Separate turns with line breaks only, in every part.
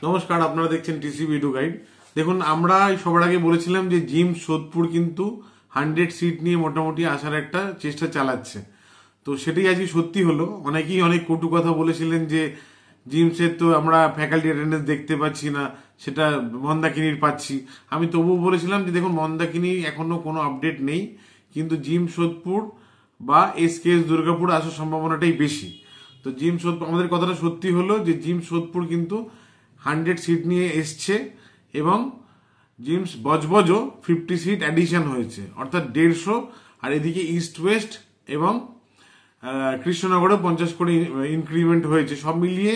নমস্কার, আপনারা দেখছেন টিসি ভিডিও গাইড। দেখুন, আমরা সবার আগে বলেছিলাম যে জিম সোদপুর কিন্তু 100 সিট নিয়ে মোটামুটি আসার একটা চেষ্টা চালাচ্ছে। তো সেটাই আজকে সত্যি হলো। অনেকেই অনেক কটু কথা বলেছিলেন যে জিমসের তো আমরা ফ্যাকাল্টি অ্যাটেন্ডেন্স দেখতে পাচ্ছি না, সেটা মন্দাকিনীর পাচ্ছি। আমি তবুও বলেছিলাম যে দেখুন, মন্দাকিনী এখনো কোনো আপডেট নেই, কিন্তু জিম সোদপুর বা এসকেএস দুর্গাপুর আসার সম্ভাবনাটাই বেশি। তো জিম সোদপুর, আমাদের কথাটা সত্যি হলো যে জিম সোদপুর কিন্তু 100 সিট নিয়ে এসছে এবং জিমস বজবজও 50 সিট অ্যাডিশন হয়েছে, অর্থাৎ 150। আর এদিকে ইস্ট ওয়েস্ট এবং কৃষ্ণনগরে 50 করে ইনক্রিমেন্ট হয়েছে। সব মিলিয়ে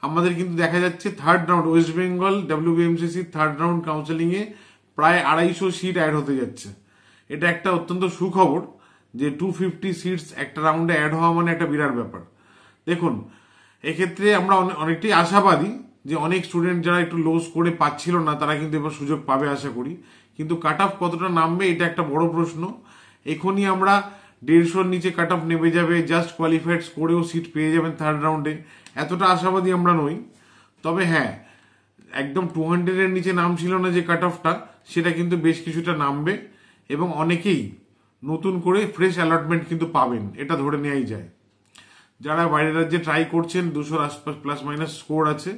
আমাদের কিন্তু দেখা যাচ্ছে third round West Bengal WBMCC third round counselling এ প্রায় 250 সিট অ্যাড হতে যাচ্ছে। এটা একটা অত্যন্ত সুখবর যে 250 সিটস একটা রাউন্ডে অ্যাড হওয়া মানে একটা বিরাট ব্যাপার। দেখুন, এক্ষেত্রে আমরা অনেকটাই আশাবাদী যে অনেক স্টুডেন্ট যারা একটু লো স্কোরে পাচ্ছিল না, তারা কিন্তু এবার সুযোগ পাবে আশা করি। কিন্তু কাট অফ কতটা নামবে এটা একটা বড় প্রশ্ন। এখনই আমরা 150-র নিচে কাট অফ নেমে যাবে, জাস্ট কোয়ালিফাইড স্কোরেও সিট পেয়ে যাবেন থার্ড রাউন্ডে, এতটা আশাবাদী আমরা নই। তবে হ্যাঁ, একদম 200-এর নিচে নামছিল না যে কাট অফটা, সেটা কিন্তু বেশ কিছুটা নামবে এবং অনেকেই নতুন করে ফ্রেশ অ্যালটমেন্ট কিন্তু পাবেন, এটা ধরে নেওয়াই যায়। যারা বাইরের রাজ্যে ট্রাই করছেন 200-র আশপাশ প্লাস মাইনাস স্কোর আছে,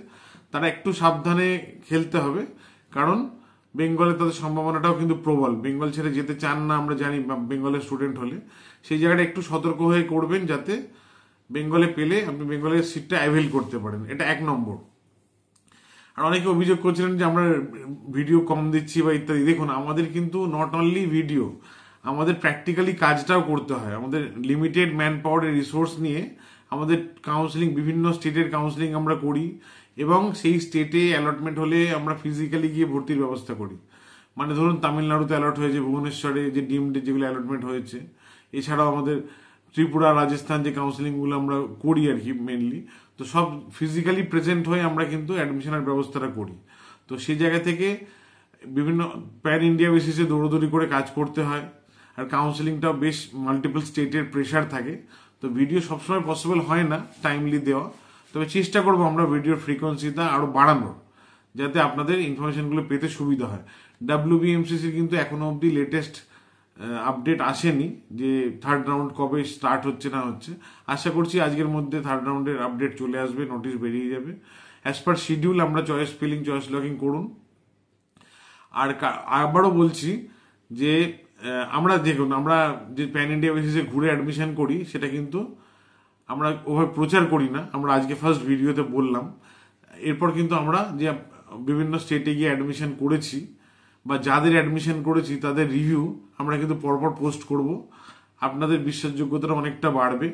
তারা একটু সাবধানে খেলতে হবে, কারণ বেঙ্গলে তাদের সম্ভাবনাটাও কিন্তু প্রবল। বেঙ্গল ছেড়ে যেতে চান না আমরা জানি, বেঙ্গলের স্টুডেন্ট হলে সেই জায়গাটা একটু সতর্ক হয়ে করবেন, যাতে বেঙ্গলে পেলে আপনি বেঙ্গলের সিটটা অ্যাভেল করতে পারেন। এটা 1 নম্বর। আর অনেকে অভিযোগ করছিলেন যে আমরা ভিডিও কম দিচ্ছি বা ইত্যাদি। দেখুন, আমাদের কিন্তু নট অনলি ভিডিও, আমাদের প্র্যাকটিক্যালি কাজটাও করতে হয়। আমাদের লিমিটেড ম্যান পাওয়ারের রিসোর্স নিয়ে আমাদের কাউন্সিলিং, বিভিন্ন স্টেটের কাউন্সিলিং আমরা করি এবং সেই স্টেটে অ্যালটমেন্ট হলে আমরা ফিজিক্যালি গিয়ে ভর্তির ব্যবস্থা করি। মানে ধরুন, তামিলনাড়ুতে অ্যালট হয়েছে, ভুবনেশ্বরে যে ডিমড যেগুলো অ্যালটমেন্ট হয়েছে, এছাড়াও আমাদের ত্রিপুরা, রাজস্থান যে কাউন্সিলিংগুলো আমরা করি আর কি মেনলি, তো সব ফিজিক্যালি প্রেজেন্ট হয়ে আমরা কিন্তু অ্যাডমিশনের ব্যবস্থাটা করি। তো সেই জায়গা থেকে বিভিন্ন প্যান ইন্ডিয়া বেসিসে দৌড়দৌড়ি করে কাজ করতে হয়। আর কাউন্সিলিংটাও বেশ মাল্টিপল স্টেটের প্রেশার থাকে, তো ভিডিও সবসময় পসিবল হয় না টাইমলি দেওয়া। তবে চেষ্টা করবো আমরা ভিডিওর ফ্রিকোয়েন্সিটা আরো বাড়ানোর, যাতে আপনাদের ইনফরমেশনগুলো পেতে সুবিধা হয়। WBMCC কিন্তু এখনো অব্দি লেটেস্ট আপডেট আসেনি যে থার্ড রাউন্ড কবে স্টার্ট হচ্ছে না হচ্ছে। আশা করছি আজকের মধ্যে থার্ড রাউন্ডের আপডেট চলে আসবে, নোটিশ বেরিয়ে যাবে। অ্যাজ পার শিডিউল আমরা চয়েস ফিলিং, চয়েস লকিং করুন। আর আবারও বলছি যে আমরা দেখুন, আমরা যে প্যান ইন্ডিয়া বেসিসে ঘুরে অ্যাডমিশন করি, সেটা কিন্তু আমরা ওভাবে প্রচার করি না। আমরা আজকে ফার্স্ট ভিডিওতে বললাম। এরপর কিন্তু আমরা যে বিভিন্ন স্টেটে গিয়ে অ্যাডমিশন করেছি বা যাদের অ্যাডমিশন করেছি তাদের রিভিউ আমরা কিন্তু পরপর পোস্ট করব। আপনাদের বিশ্বাসযোগ্যতাটা অনেকটা বাড়বে।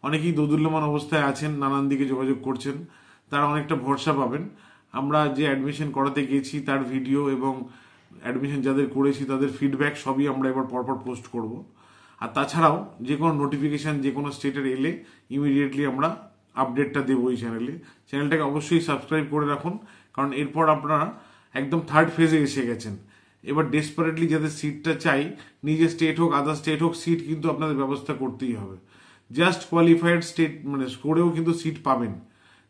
অনেকেই দোদুল্যমান অবস্থায় আছেন, নানান দিকে যোগাযোগ করছেন, তারা অনেকটা ভরসা পাবেন। আমরা যে অ্যাডমিশন করাতে গেছি তার ভিডিও এবং অ্যাডমিশন যাদের করেছি তাদের ফিডব্যাক সবই আমরা এবার পরপর পোস্ট করব। আর তাছাড়াও যে কোনো নোটিফিকেশন যে কোনো স্টেটের এলে ইমিডিয়েটলি আমরা আপডেটটা দেবো এই চ্যানেলে। চ্যানেলটাকে অবশ্যই সাবস্ক্রাইব করে রাখুন, কারণ এরপর আপনারা একদম থার্ড ফেজে এসে গেছেন। এবার ডেসপারেটলি যাদের সিটটা চাই, নিজের স্টেট হোক আদার স্টেট হোক, সিট কিন্তু আপনাদের ব্যবস্থা করতেই হবে। জাস্ট কোয়ালিফাইড স্টেট মানে স্কোরেও কিন্তু সিট পাবেন,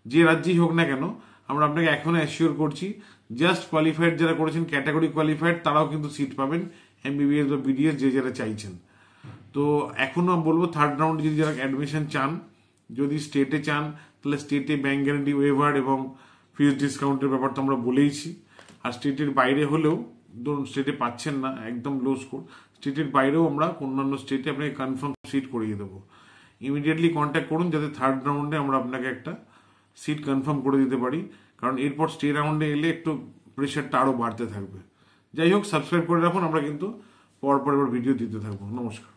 যে রাজ্যেই হোক না কেন। আমরা আপনাকে এখনো অ্যাসিওর করছি, জাস্ট কোয়ালিফাইড যারা করেছেন, ক্যাটাগরি কোয়ালিফাইড, তারাও কিন্তু সিট পাবেন, MBBS বা BDS যে যারা চাইছেন। তো এখনো বলবো, থার্ড রাউন্ডে যদি যারা অ্যাডমিশন চান, যদি স্টেটে চান, তাহলে স্টেটে ব্যাংক গ্যারান্টি ওয়েভার এবং ফিস ডিসকাউন্টের ব্যাপার তো আমরা বলেইছি। আর স্টেটের বাইরে হলেও, ধরুন স্টেটে পাচ্ছেন না, একদম লো স্কোর, স্টেটের বাইরেও আমরা অন্যান্য স্টেটে আপনাকে কনফার্ম সিট করিয়ে দেবো। ইমিডিয়েটলি কন্ট্যাক্ট করুন, যাতে থার্ড রাউন্ডে আমরা আপনাকে একটা সিট কনফার্ম করে দিতে পারি, কারণ এরপর স্টে রাউন্ডে এলে একটু প্রেশারটা আরও বাড়তে থাকবে। যাই হোক, সাবস্ক্রাইব করে রাখুন, আমরা কিন্তু পরপর এবার ভিডিও দিতে থাকবো। নমস্কার।